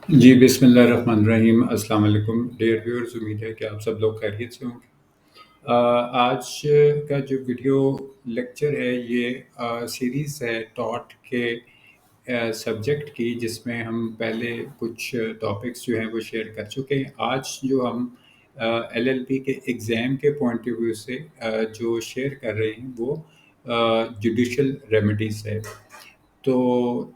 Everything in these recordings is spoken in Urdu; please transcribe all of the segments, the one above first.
جی بسم اللہ الرحمن الرحیم، السلام علیکم ڈیئر ویورز، امید ہے کہ آپ سب لوگ خیریت سے ہوں گے۔ آج کا جو ویڈیو لیکچر ہے یہ سیریز ہے ٹاٹ کے سبجیکٹ کی، جس میں ہم پہلے کچھ ٹاپکس جو ہیں وہ شیئر کر چکے ہیں۔ آج جو ہم ایل ایل پی کے ایگزام کے پوائنٹ آف ویو سے جو شیئر کر رہے ہیں وہ جوڈیشل ریمیڈیز ہے۔ تو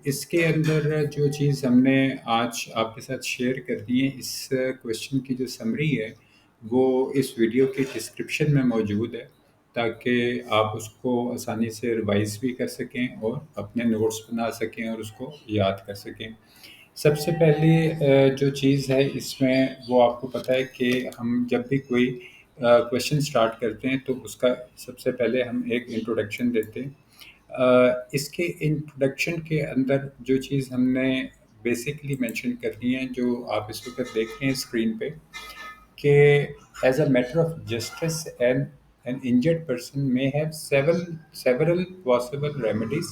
اس کے اندر جو چیز ہم نے آج آپ کے ساتھ شیئر کرنی ہے، اس کویشچن کی جو سمری ہے وہ اس ویڈیو کی ڈسکرپشن میں موجود ہے، تاکہ آپ اس کو آسانی سے ریوائز بھی کر سکیں اور اپنے نوٹس بنا سکیں اور اس کو یاد کر سکیں۔ سب سے پہلے جو چیز ہے اس میں وہ آپ کو پتہ ہے کہ ہم جب بھی کوئی کویشچن سٹارٹ کرتے ہیں تو اس کا سب سے پہلے ہم ایک انٹروڈکشن دیتے ہیں۔ اس کے انٹروڈکشن کے اندر جو چیز ہم نے بیسکلی مینشن کرنی ہے، جو آپ اس وقت دیکھ رہے ہیں اسکرین پہ، کہ as a matter of justice an injured person may have several possible remedies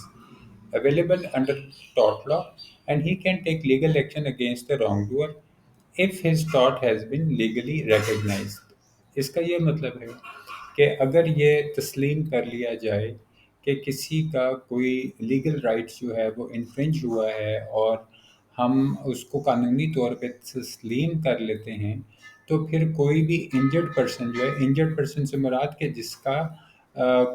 available under tort law, and he can take legal action against the wrongdoer if his tort has been legally recognized۔ اس کا یہ مطلب ہے کہ اگر یہ تسلیم کر لیا جائے کہ کسی کا کوئی لیگل رائٹس جو ہے وہ انفرنج ہوا ہے، اور ہم اس کو قانونی طور پہ تسلیم کر لیتے ہیں، تو پھر کوئی بھی انجرڈ پرسن جو ہے، انجرڈ پرسن سے مراد کہ جس کا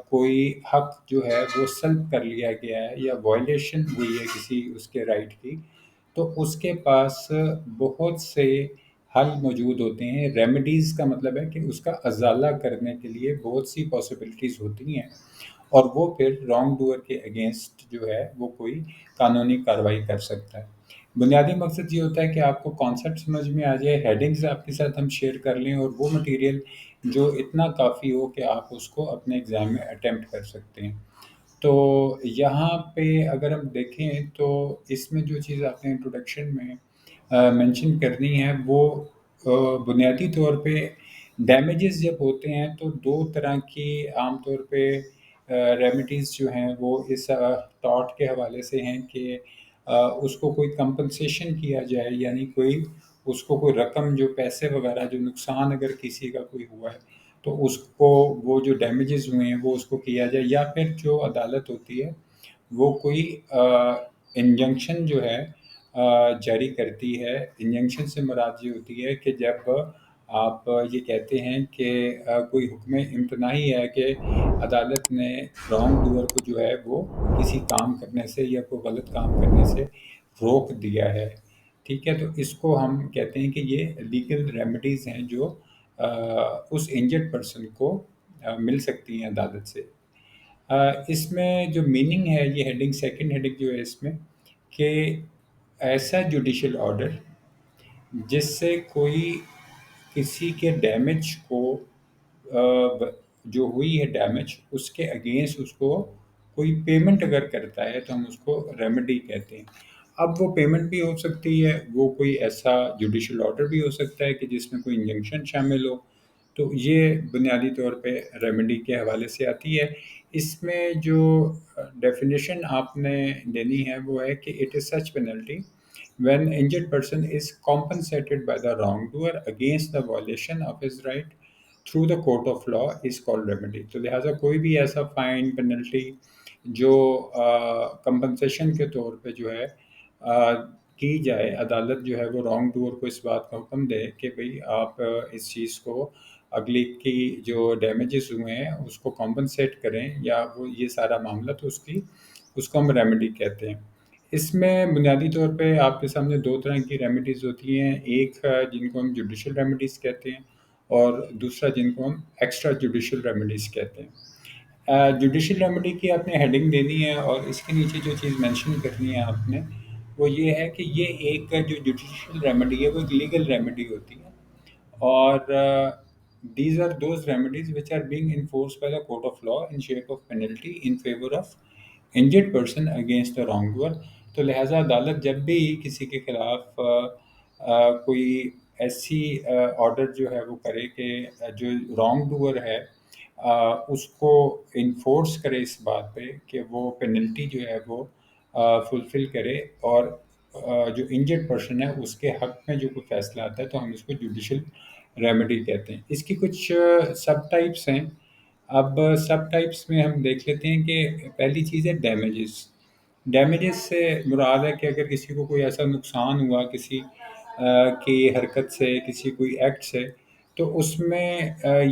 کوئی حق جو ہے وہ سلب کر لیا گیا ہے یا وائلیشن ہوئی ہے کسی اس کے رائٹ کی، تو اس کے پاس بہت سے حل موجود ہوتے ہیں۔ ریمیڈیز کا مطلب ہے کہ اس کا ازالہ کرنے کے لیے بہت سی پاسبلٹیز ہوتی ہیں، اور وہ پھر رانگ ڈوئر کے اگینسٹ جو ہے وہ کوئی قانونی کارروائی کر سکتا ہے۔ بنیادی مقصد یہ ہوتا ہے کہ آپ کو کانسیپٹ سمجھ میں آ جائے، ہیڈنگز آپ کے ساتھ ہم شیئر کر لیں، اور وہ مٹیریل جو اتنا کافی ہو کہ آپ اس کو اپنے ایگزام میں اٹیمپٹ کر سکتے ہیں۔ تو یہاں پہ اگر ہم دیکھیں تو اس میں جو چیز آپ نے انٹروڈکشن میں مینشن کرنی ہے وہ بنیادی طور پہ ڈیمیجز جب ہوتے ہیں تو دو طرح کی عام طور پہ ریمیڈیز جو ہیں وہ اس ٹاٹ کے حوالے سے ہیں کہ اس کو کوئی کمپنسیشن کیا جائے، یعنی کوئی اس کو کوئی رقم، جو پیسے وغیرہ، جو نقصان اگر کسی کا کوئی ہوا ہے تو اس کو وہ جو ڈیمیجز ہوئے ہیں وہ اس کو کیا جائے، یا پھر جو عدالت ہوتی ہے وہ کوئی انجنکشن جو ہے جاری کرتی ہے۔ انجنکشن سے مراد یہ ہوتی ہے کہ جب آپ یہ کہتے ہیں کہ کوئی حکم امتناعی ہے کہ عدالت نے رانگ ڈوئر کو جو ہے وہ کسی کام کرنے سے یا کوئی غلط کام کرنے سے روک دیا ہے، ٹھیک ہے، تو اس کو ہم کہتے ہیں کہ یہ لیگل ریمیڈیز ہیں جو اس انجرڈ پرسن کو مل سکتی ہیں عدالت سے۔ اس میں جو میننگ ہے، یہ ہیڈنگ، سیکنڈ ہیڈنگ جو ہے اس میں، کہ ایسا جوڈیشل آرڈر جس سے کوئی کسی کے ڈیمیج کو جو ہوئی ہے ڈیمیج، اس کے اگینسٹ اس کو کوئی پیمنٹ اگر کرتا ہے تو ہم اس کو ریمیڈی کہتے ہیں۔ اب وہ پیمنٹ بھی ہو سکتی ہے، وہ کوئی ایسا جوڈیشل آرڈر بھی ہو سکتا ہے کہ جس میں کوئی انجنکشن شامل ہو، تو یہ بنیادی طور پہ ریمیڈی کے حوالے سے آتی ہے۔ اس میں جو ڈیفینیشن آپ نے دینی ہے وہ ہے کہ it is such penalty when injured person is compensated by the wrongdoer against the violation of his right through the court of law is called remedy۔ تو لہٰذا کوئی بھی ایسا فائن، پینلٹی جو کمپنسیشن کے طور پہ جو ہے کی جائے، عدالت جو ہے وہ رانگ ڈوئر کو اس بات کا حکم دے کہ بھئی آپ اس چیز کو، اگلی کی جو ڈیمیجز ہوئے ہیں اس کو کمپنسیٹ کریں، یا وہ یہ سارا معاملہ، تو اس کو ہم ریمیڈی کہتے ہیں۔ اس میں بنیادی طور پہ آپ کے سامنے دو طرح کی ریمیڈیز ہوتی ہیں، ایک جن کو ہم جوڈیشل ریمیڈیز کہتے ہیں، اور دوسرا جن کو ہم ایکسٹرا جوڈیشل ریمیڈیز کہتے ہیں۔ جوڈیشل ریمیڈی کی آپ نے ہیڈنگ دینی ہے، اور اس کے نیچے جو چیز مینشن کرنی ہے آپ نے وہ یہ ہے کہ یہ ایک جو جوڈیشل ریمیڈی ہے وہ ایک لیگل ریمیڈی ہوتی ہے، اور these are those remedies which are being enforced by the court of law in shape of penalty in favor of injured person against the wrongdoer۔ تو لہٰذا عدالت جب بھی کسی کے خلاف کوئی ایسی آرڈر جو ہے وہ کرے کہ جو رانگ ڈوئر ہے اس کو انفورس کرے اس بات پہ کہ وہ پینلٹی جو ہے وہ فلفل کرے، اور جو انجرڈ پرسن ہے اس کے حق میں جو کوئی فیصلہ آتا ہے تو ہم اس کو جوڈیشل ریمیڈی کہتے ہیں۔ اس کی کچھ سب ٹائپس ہیں۔ اب سب ٹائپس میں ہم دیکھ لیتے ہیں کہ پہلی چیز ہے ڈیمیجز۔ ڈیمیجز سے مراد ہے کہ اگر کسی کو کوئی ایسا نقصان ہوا کسی کی حرکت سے، کسی کوئی ایکٹ سے، تو اس میں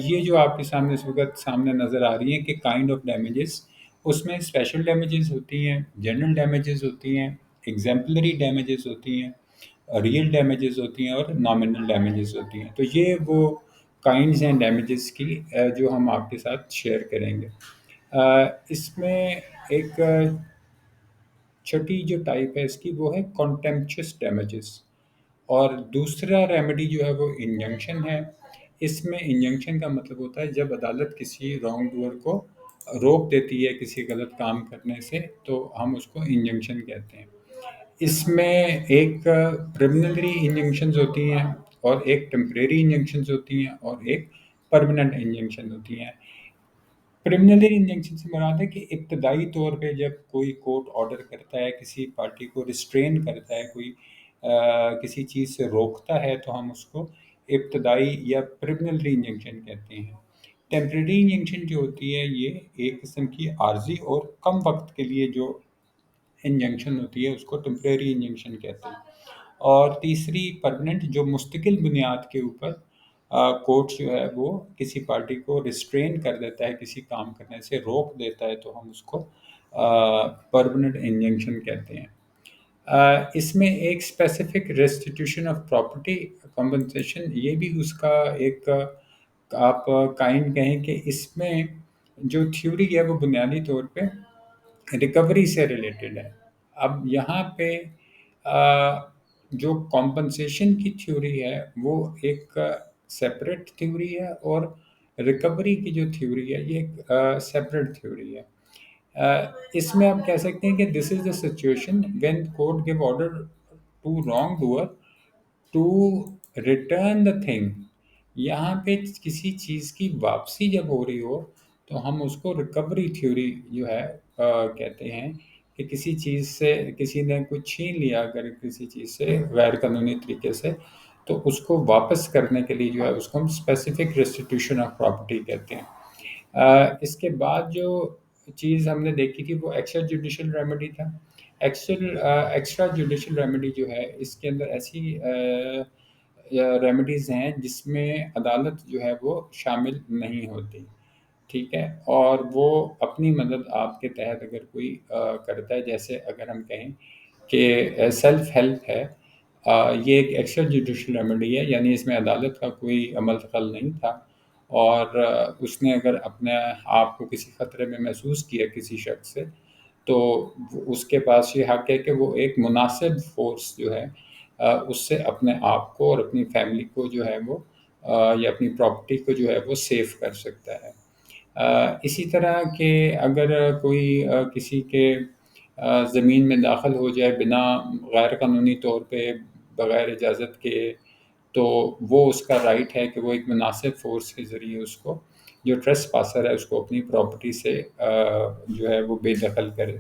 یہ جو آپ کے سامنے اس وقت سامنے نظر آ رہی ہیں کہ کائنڈ آف ڈیمیجز، اس میں اسپیشل ڈیمیجز ہوتی ہیں، جنرل ڈیمیجز ہوتی ہیں، ایگزامپلری ڈیمیجز ہوتی ہیں، ریئل ڈیمیجز ہوتی ہیں، اور نامنل ڈیمیجز ہوتی ہیں۔ تو یہ وہ کائنڈز ہیں ڈیمیجز کی جو ہم آپ کے ساتھ شیئر کریں گے۔ اس میں ایک چھٹی جو ٹائپ ہے اس کی وہ ہے کانٹمپچوس ڈیمیجز، اور دوسرا ریمیڈی جو ہے وہ انجنکشن ہے۔ اس میں انجنکشن کا مطلب ہوتا ہے جب عدالت کسی رانگ ڈوئر کو روک دیتی ہے کسی غلط کام کرنے سے تو ہم اس کو انجنکشن کہتے ہیں۔ اس میں ایک پریمنری انجنکشنز ہوتی ہیں، اور ایک ٹیمپریری انجنکشنز ہوتی ہیں، اور ایک پرماننٹ انجنکشن ہوتی ہیں۔ پریمنری انجنکشن سے مراد ہے کہ ابتدائی طور پہ جب کوئی کورٹ آرڈر کرتا ہے، کسی پارٹی کو ریسٹرین کرتا ہے، کوئی کسی چیز سے روکتا ہے، تو ہم اس کو ابتدائی یا پریمنری انجنکشن کہتے ہیں۔ ٹیمپریری انجنکشن جو ہوتی ہے یہ ایک قسم کی عارضی اور کم وقت کے لیے جو انجنکشن ہوتی ہے اس کو ٹیمپریری انجنکشن کہتے ہیں۔ اور تیسری پرماننٹ، جو مستقل بنیاد کے اوپر کورٹ جو ہے وہ کسی پارٹی کو ریسٹرین کر دیتا ہے، کسی کام کرنے سے روک دیتا ہے، تو ہم اس کو پرماننٹ انجنکشن کہتے ہیں۔ اس میں ایک اسپیسیفک ریسٹیٹیوشن آف پراپرٹی کمپنسیشن، یہ بھی اس کا ایک آپ کائنڈ کہیں کہ اس میں جو تھیوری ہے وہ بنیادی طور پہ ریکوری سے ریلیٹڈ ہے۔ اب یہاں پہ جو کمپنسیشن کی تھیوری ہے وہ ایک سیپریٹ تھیوری ہے، اور ریکوری کی جو تھیوری ہے یہ ایک سیپریٹ تھیوری ہے۔ اس میں آپ کہہ سکتے ہیں کہ this is the situation when court give order to wrong doer to return the thing. یہاں پہ کسی چیز کی واپسی جب ہو رہی ہو تو ہم اس کو ریکوری تھیوری جو ہے کہتے ہیں، کہ کسی چیز سے کسی نے کچھ چھین لیا اگر کسی چیز سے غیر قانونی طریقے سے، تو اس کو واپس کرنے کے لیے جو ہے اس کو ہم اسپیسیفک ریسٹیٹیوشن آف پراپرٹی کہتے ہیں۔ اس کے بعد جو چیز ہم نے دیکھی تھی وہ ایکسٹرا جوڈیشل ریمیڈی تھا۔ ایکسٹرا جوڈیشل ریمیڈی جو ہے اس کے اندر ایسی ریمیڈیز ہیں جس میں عدالت جو ہے وہ شامل نہیں ہوتی، ٹھیک ہے، اور وہ اپنی مدد آپ کے تحت اگر کوئی کرتا ہے، جیسے اگر ہم کہیں کہ سیلف ہیلپ ہے، یہ ایک ایکسٹرا جوڈیشل ریمیڈی ہے، یعنی اس میں عدالت کا کوئی عمل دخل نہیں تھا، اور اس نے اگر اپنے آپ کو کسی خطرے میں محسوس کیا کسی شخص سے، تو اس کے پاس یہ حق ہے کہ وہ ایک مناسب فورس جو ہے اس سے اپنے آپ کو اور اپنی فیملی کو جو ہے وہ یا اپنی پراپرٹی کو جو ہے وہ سیف کر سکتا ہے۔ اسی طرح کہ اگر کوئی کسی کے زمین میں داخل ہو جائے بنا غیر قانونی طور پہ بغیر اجازت کے، تو وہ اس کا رائٹ ہے کہ وہ ایک مناسب فورس کے ذریعے اس کو، جو ٹریس پاسر ہے، اس کو اپنی پراپرٹی سے جو ہے وہ بے دخل کرے۔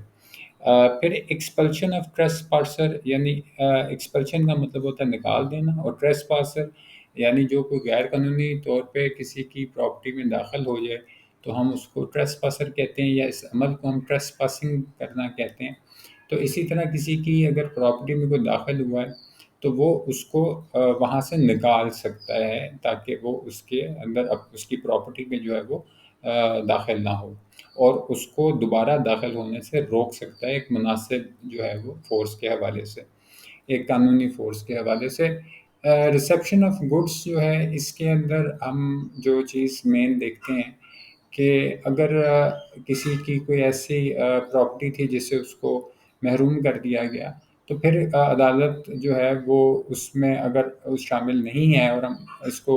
پھر ایکسپلشن آف ٹریس پاسر، یعنی ایکسپلشن کا مطلب ہوتا ہے نکال دینا، اور ٹریس پاسر یعنی جو کوئی غیر قانونی طور پہ کسی کی پراپرٹی میں داخل ہو جائے تو ہم اس کو ٹریس پاسر کہتے ہیں، یا اس عمل کو ہم ٹریس پاسنگ کرنا کہتے ہیں۔ تو اسی طرح کسی کی اگر پراپرٹی میں کوئی داخل ہوا ہے تو وہ اس کو وہاں سے نکال سکتا ہے تاکہ وہ اس کے اندر اس کی پراپرٹی میں جو ہے وہ داخل نہ ہو، اور اس کو دوبارہ داخل ہونے سے روک سکتا ہے ایک مناسب جو ہے وہ فورس کے حوالے سے، ایک قانونی فورس کے حوالے سے۔ ریسیپشن آف گڈس جو ہے اس کے اندر ہم جو چیز مین دیکھتے ہیں کہ اگر کسی کی کوئی ایسی پراپرٹی تھی جس سے اس کو محروم کر دیا گیا، تو پھر عدالت جو ہے وہ اس میں اگر شامل نہیں ہے اور ہم اس کو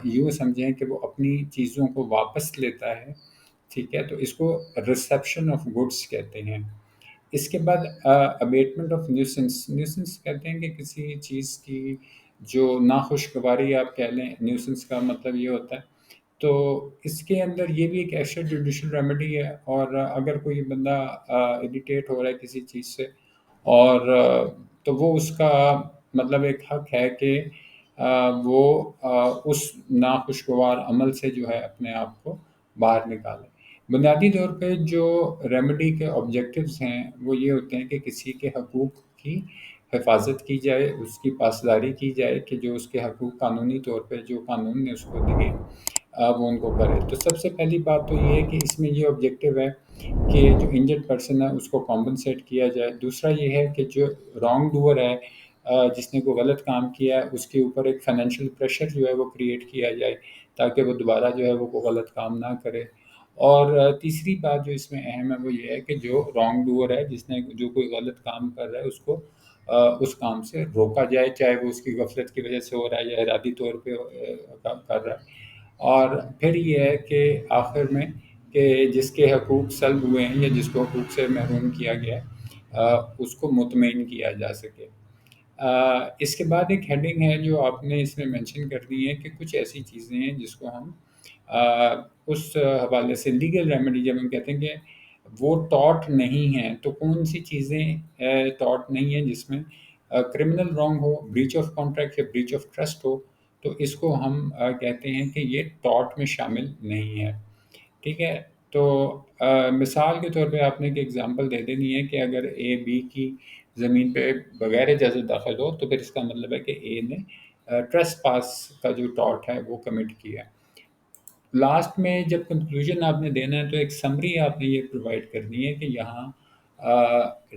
یوں سمجھیں کہ وہ اپنی چیزوں کو واپس لیتا ہے، ٹھیک ہے، تو اس کو ریسیپشن آف گڈس کہتے ہیں۔ اس کے بعد ابیٹمنٹ آف نیوسنس، نیوسنس کہتے ہیں کہ کسی چیز کی جو ناخوشگواری آپ کہہ لیں، نیوسنس کا مطلب یہ ہوتا ہے۔ تو اس کے اندر یہ بھی ایک ایکسٹرا جوڈیشل ریمیڈی ہے، اور اگر کوئی بندہ اریٹیٹ ہو رہا ہے کسی چیز سے، اور تو وہ اس کا مطلب ایک حق ہے کہ وہ اس ناخوشگوار عمل سے جو ہے اپنے آپ کو باہر نکالے۔ بنیادی طور پہ جو ریمیڈی کے آبجیکٹیوز ہیں وہ یہ ہوتے ہیں کہ کسی کے حقوق کی حفاظت کی جائے، اس کی پاسداری کی جائے کہ جو اس کے حقوق قانونی طور پہ جو قانون نے اس کو دیے وہ ان کو کرے۔ تو سب سے پہلی بات تو یہ ہے کہ اس میں یہ آبجیکٹیو ہے کہ جو انجرڈ پرسن ہے اس کو کمپنسیٹ کیا جائے۔ دوسرا یہ ہے کہ جو رانگ ڈوور ہے، جس نے کوئی غلط کام کیا ہے، اس کے اوپر ایک فائنینشیل پریشر جو ہے وہ کریٹ کیا جائے تاکہ وہ دوبارہ جو ہے وہ کوئی غلط کام نہ کرے۔ اور تیسری بات جو اس میں اہم ہے وہ یہ ہے کہ جو رانگ ڈوور ہے، جس نے جو کوئی غلط کام کر رہا ہے، اس کو اس کام سے روکا جائے، چاہے وہ اس کی غفلت کی وجہ سے ہو رہا ہے یا ارادی طور پہ کر رہا ہے۔ اور پھر یہ ہے کہ آخر میں کہ جس کے حقوق سلب ہوئے ہیں یا جس کو حقوق سے محروم کیا گیا ہے، اس کو مطمئن کیا جا سکے۔ اس کے بعد ایک ہیڈنگ ہے جو آپ نے اس میں مینشن کر دی ہے کہ کچھ ایسی چیزیں ہیں جس کو ہم اس حوالے سے لیگل ریمیڈی جب ہم کہتے ہیں کہ وہ ٹاٹ نہیں ہیں، تو کون سی چیزیں ٹاٹ نہیں ہیں جس میں criminal wrong who, breach of contract یا بریچ آف ٹرسٹ ہو، تو اس کو ہم کہتے ہیں کہ یہ ٹاٹ میں شامل نہیں ہے۔ ٹھیک ہے؟ تو مثال کے طور پہ آپ نے ایک ایگزامپل دے دینی ہے کہ اگر اے بی کی زمین پہ بغیر اجازت داخل ہو تو پھر اس کا مطلب ہے کہ اے نے ٹریس پاس کا جو ٹاٹ ہے وہ کمٹ کیا۔ لاسٹ میں جب کنکلوژن آپ نے دینا ہے تو ایک سمری آپ نے یہ پرووائڈ کرنی ہے کہ یہاں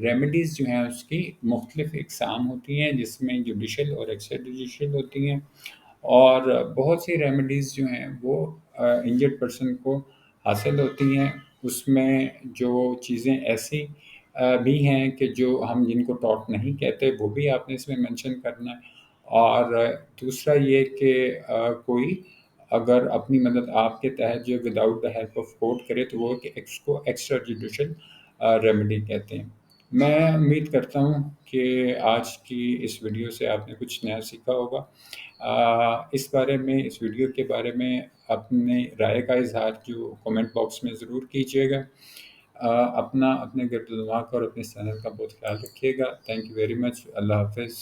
ریمیڈیز جو ہیں اس کی مختلف اقسام ہوتی ہیں، جس میں جوڈیشل اور ایکسٹرا جوڈیشل ہوتی ہیں، اور بہت سی ریمیڈیز جو ہیں وہ انجرڈ پرسن کو حاصل ہوتی ہیں۔ اس میں جو چیزیں ایسی بھی ہیں کہ جو ہم جن کو ٹاٹ نہیں کہتے وہ بھی آپ نے اس میں مینشن کرنا ہے۔ اور دوسرا یہ کہ کوئی اگر اپنی مدد آپ کے تحت جو without the help of court کرے تو وہ کہ اس کو ایکسٹرا جوڈیشل ریمیڈی کہتے ہیں۔ میں امید کرتا ہوں کہ آج کی اس ویڈیو سے آپ نے کچھ نیا سیکھا ہوگا۔ اس بارے میں، اس ویڈیو کے بارے میں اپنے رائے کا اظہار جو کومنٹ باکس میں ضرور کیجیے گا۔ اپنے گرد و نواح کا اور اپنے چینل کا بہت خیال رکھیے گا۔ Thank you very much. اللہ حافظ۔